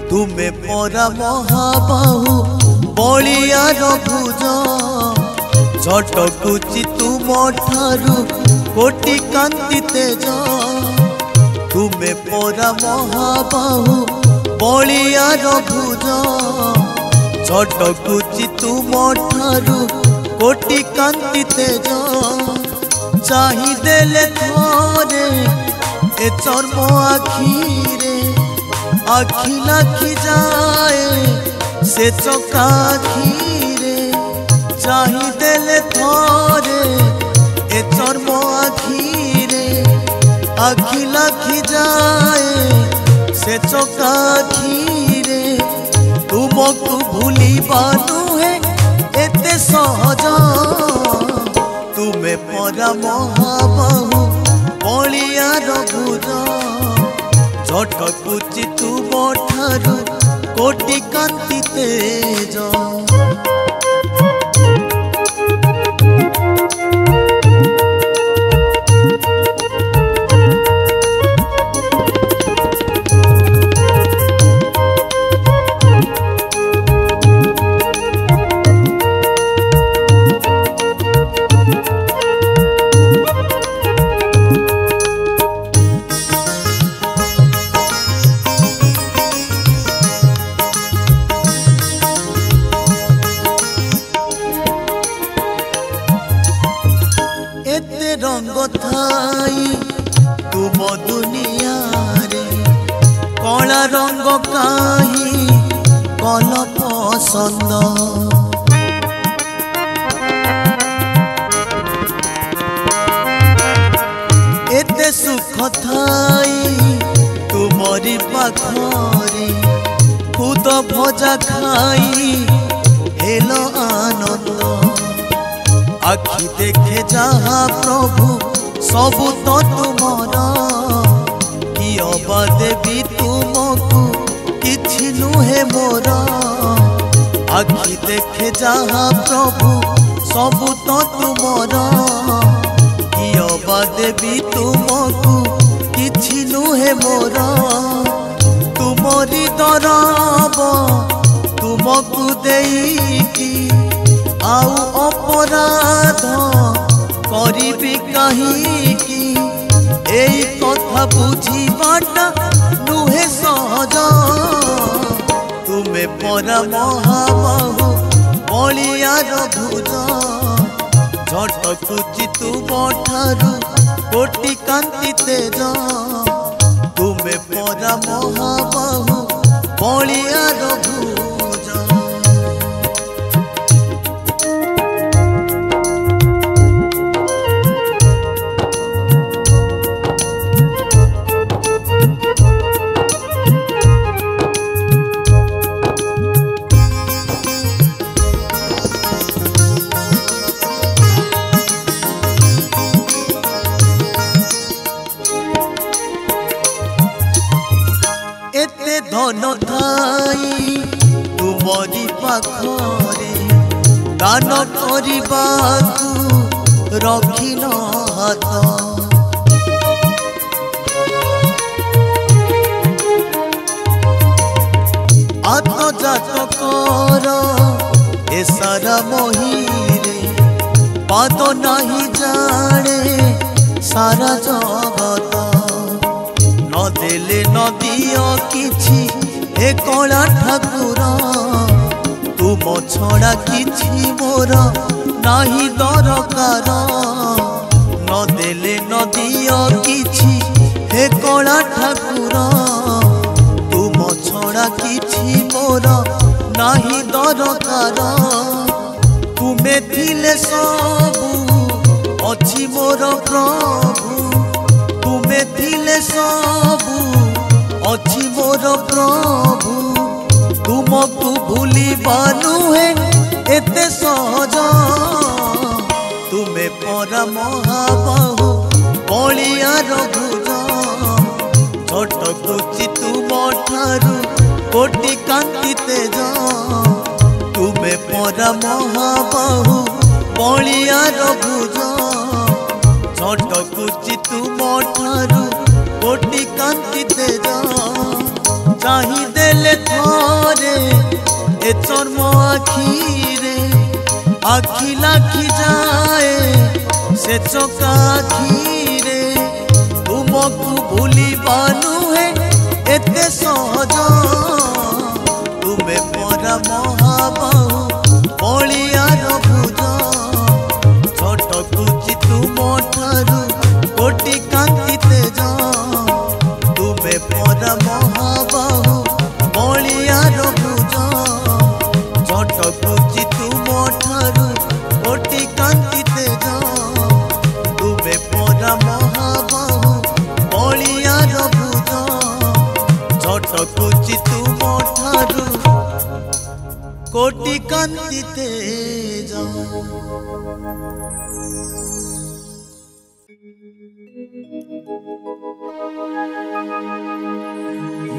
तुम्हें परा महाबाहु बलियार भुज झटकुची तुम ठारू कोटि कांति तेज। तुम्हें परा महाबाहु बलियार भुज झटकुची तुम ठारू कोटि कांति तेज। चाही देले थोरे ए चर्म आखिरे आखि लाखी जाए से चकाखीरे। चाही देले थोरे ए चर्म आखिरे आखि लाखी जाए से चकाखीरे। तुमको भूलिबा नुहे एते सहज। तुम्हें परा महाबाहु बलियार भुज झटकुची तुम ठारू कोटि कांति तेज। एते रंग थाई तुम दुनिया रे कला रंग काहि कल पसंद। एते सुख थाई तुमरी पाखरे खुद भजा खाई हेलो आनंद। आखि देखे जहा प्रभु सबु तो तुमरा कि अबा देवी तुमको किछि नुहे मोर। आखि देखे जहा प्रभु सबु तो तुमरा कि अबा देवी तुमको किछि नुहे मोर। तुमरी दरब तुमको देईकी आउ अपराध करिबी कहीं। एई कथा बुझीबाटा नुहे सहज। तुम्हें परा महाबाहु बलियार भुज झटकुची तुम ठारू कोटि कांति तेज। तुम्हें परा महाबाहु बलियार भुज। एते धन थाई तुमरी पाखरे दान करिबाकु रखिन हाथ। आत्मजात कर ए सारा मोहिरे पाद नहीं जाने सारा जगत। न देले न दियो किछि हे कला ठाकुर तुम छड़ा किछि मोर नाही दरकार। न देले न दियो किछि हे कला ठाकुर तुम छड़ा किछि मोर नाही दरकार। तुमे थिले सबु अछि मोर प्रभु तुमे थिले सबु अछि मोर प्रभु तुमको भूली नुहे एते सहज तुमे परा महाबाहु बलिया रघुज झटकुची तुम ठारू कोटि कांति तेज तुमे परा महाबाहु बलिया रघुज झटकुची तुम ठारू कोटि कांति तेज चाही देले थरे ए चर्म आखिरे आखि लाखि जाए से चका आखिरे तुमको भूली नुहे एते सहज तुमे परा महाबाहु बलिया रघुज झटकुची तुम ठारू कोटि कांति तेज तुमे परा महाबाहु बलिया रघुज झटकुची तुम ठारू कोटि कांति तेज तुमे परा महाबाहु बलिया रघुज झटकुची तुम ठारू कोटि कांति तेज।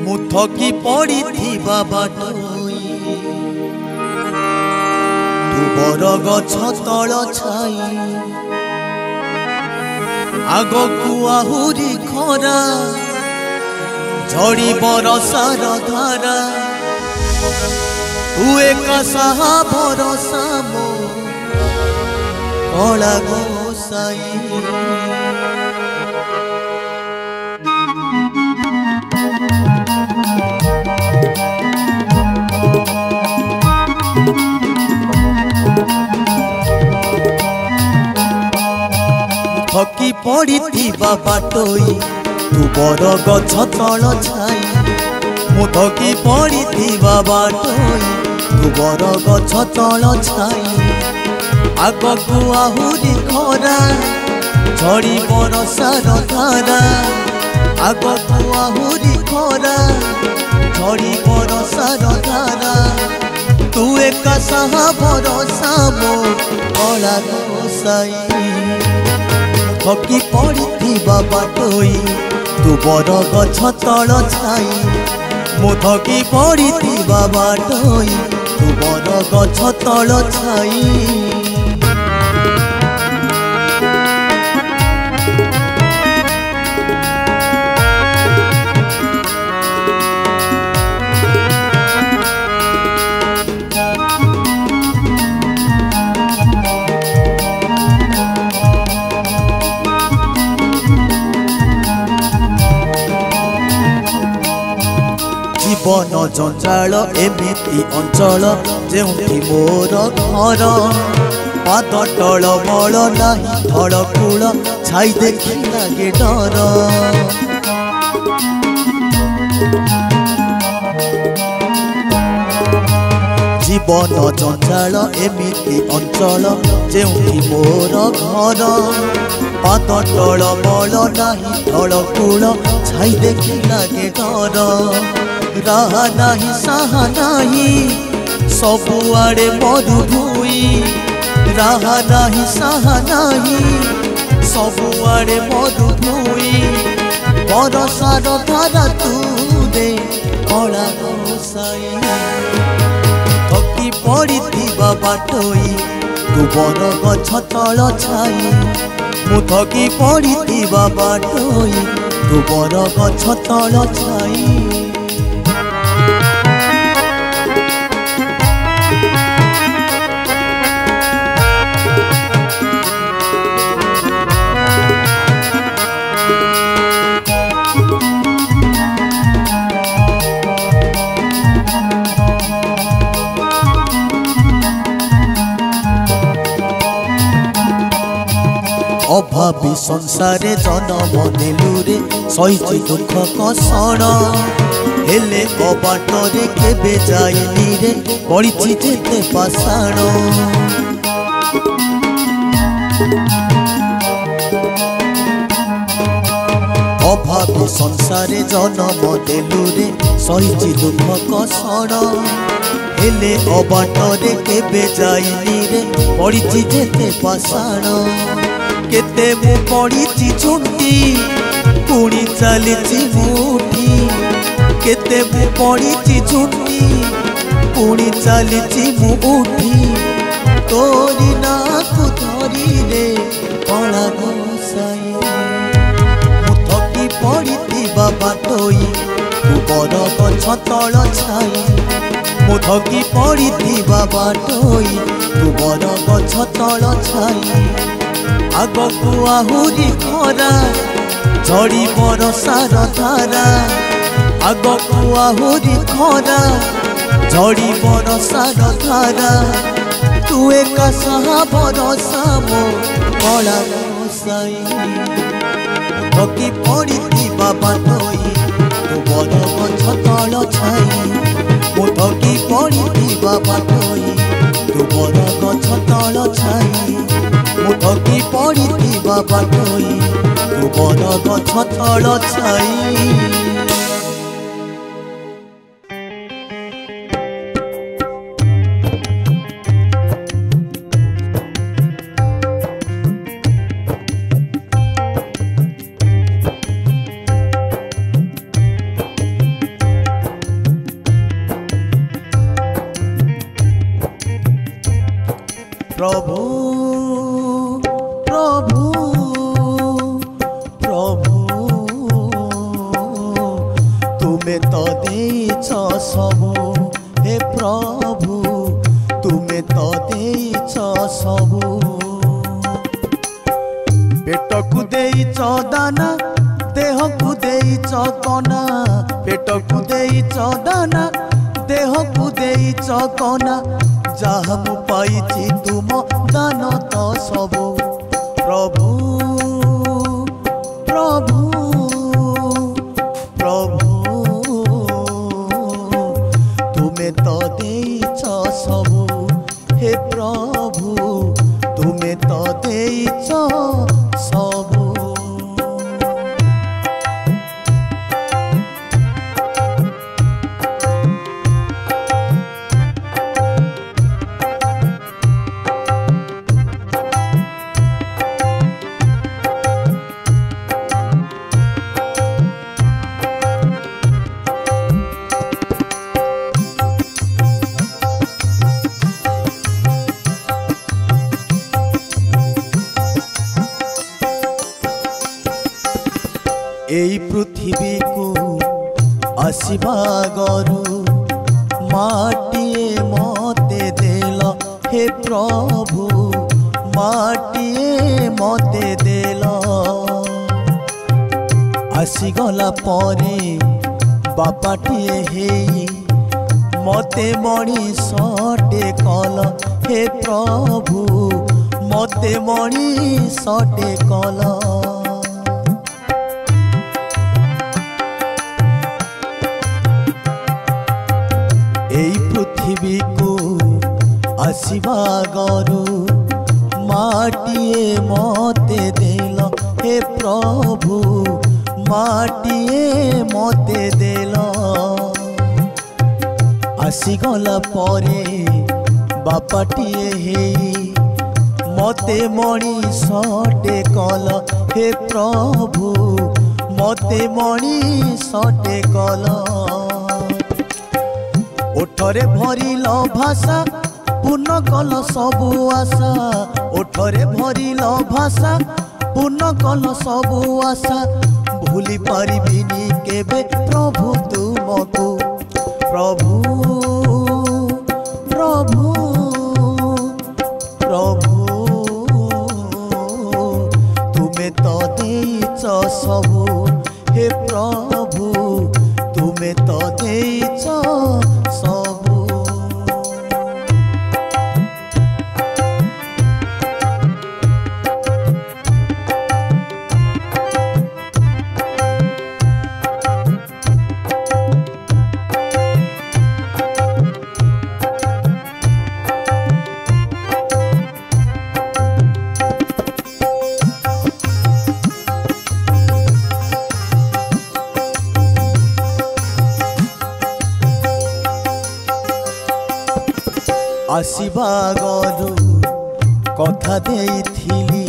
मुथकी पड़ी थी बाटोई तू बरगछ तल छाई आगकू आहुरी खरा झड़ी बरसार धारा तू एक साहा भरसा मो कला गोसाई थकी पड़ी थी बाटोई तू बड़ गछ तल छाई मु थकी पड़ी थी बाटोई तू बड़ गछ तल छाई आगकू आहुरी खरा झड़ी बरसार धारा आगकू आहुरी खरा झड़ी बरसार धारा तू एक साहा भरसा मो कला गोसाई थकी पड़ी थी बाटोई तू बड़ गछ तल छाई मु थकी पड़ी थी बाटोई तू बड़ गछ तल छाई जीवन जंजाल एमिति अंचल जेउठी मोर घर पाद टल मल नाही धड़कूल छाई देखी लागे डर जीवन जंजाल एमिति अंचल जेउठी मोर घर पाद टल मल नाही धड़कूल छाई देखी लागे डर राहा नाही साहा नाही सबुआड़े मरुभूई राहा नाही साहा नाही सबुआड़े मरुभूई बरसार धारा तू दे कला गोसाई थकी पड़ी थी बाटोई तू बड़ गछ तल छाई मु थकी पड़ी थी बाटोई तू बड़ गछ तल छाई अभावी संसारे जन्म नेलुरे सही दुख कषण हेले अबाटरे केबे जाइनी रे पड़िछि जेते पाषाण भाभी संसारे जन्म देलु रे सहिची दुख कषण हेले अबाटरे केबे जाइनी रे पड़िछि जेते पाषाण केते मु पड़िछि झुंटी पुणी चलीछि मुठी केते मु पड़िछि झुंटी पुणी चलीछि मुठी तोरी नाक धरी रे कला गोसाई मु थकी पड़िथिबा बाटोई तू बर गछ तल छाई मु थकी पड़िथिबा बाटोई तू बर गछ तल छाई आगकू आहुरी खरा झड़ी बरसार धारा आगकू आहुरी खरा झड़ी बरसार धारा तू एक सहा भरोसा मो कला गोसाई थकी पड़िथिबा बाटोई तू बर गछ तल छाई मु थकी पड़िथिबा बाटोई तू बर गछ तल छाई मु थकी पड़िथिबा बाटोई तू बर गछ तल छाई। प्रभु प्रभु प्रभु तुम्हें तो देइछ सबु हे प्रभु तुम्हें तो देइछ सबु पेट को देइछ दाना देह को देइछ कना पेट को देइछ दाना देह को देइछ कना जहाँ मु पाइछि तुम दान तो सबु प्रभु प्रभु प्रभु तुम्हें तो देइछ सबु हे प्रभु तुम्हें तो देइछ सबु। एई पृथ्वी को आसवा गरु माटिए मते देल हे प्रभु माटिए मते देल आसीगला परे बापाटिए हेई मते मणिषटे कल हे प्रभु मते मणिषटे कल पृथ्वी को आसवा गरु माटिए मते देल हे प्रभु माटिए मते देल आसीगला परे बापाटिए हेई मते मणिषटे कल हे प्रभु मते मणिषटे कल ओठरे भरिल भाषा पूर्ण कल सबु आशा ओठरे भरिल भाषा पूर्ण कल सबु आशा भूली पारिबिनी केबे प्रभु तुमको प्रभु प्रभु प्रभु तुम्हें तो देइछ सबु हे प्रभु तुम्हें तो देइछ सबु। आसीबा गलु कथा देइथिली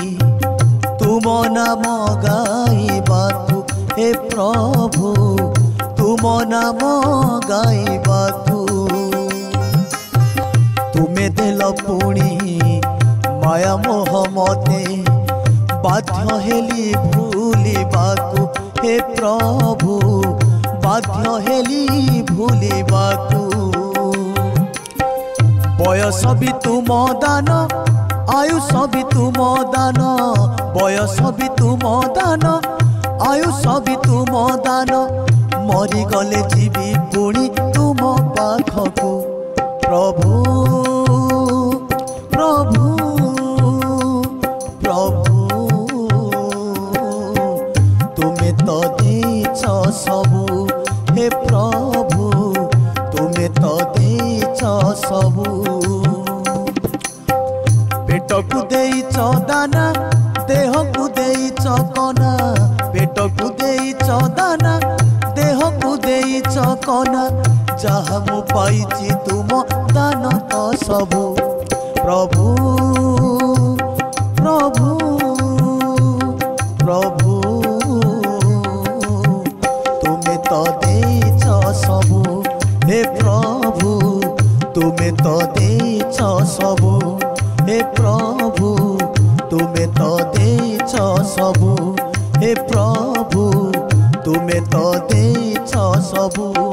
तुम नाम गाइबाकु हे प्रभु तुम नाम गाइबाकु तुमे देल पुणी माया मोह मते बाध्य हेली भूलिबाकु हे प्रभु बाध्य हेली भूलिबाकु बयस भी तुम दान आयुष भी तुम दान बयस भी तुम दान आयुष भी तुम दान मरी गले जीवी पुणी तुम पाखकु प्रभु प्रभु प्रभु तुमे तो देछ सबु हे प्रभु तुमे तो देछ सबु पेट को देइछ दाना देह को देइछ कना पेट को देइछ दाना देह को देइछ कना जहाँ मु पाइछि तुम दान तो सबु प्रभु प्रभु प्रभु तुमे तो देइछ सबु हे प्रभु तुमे तो देइछ सबु हे प्रभु तुमे तो देइछ सबु हे प्रभु तुमे तो देइछ सबु।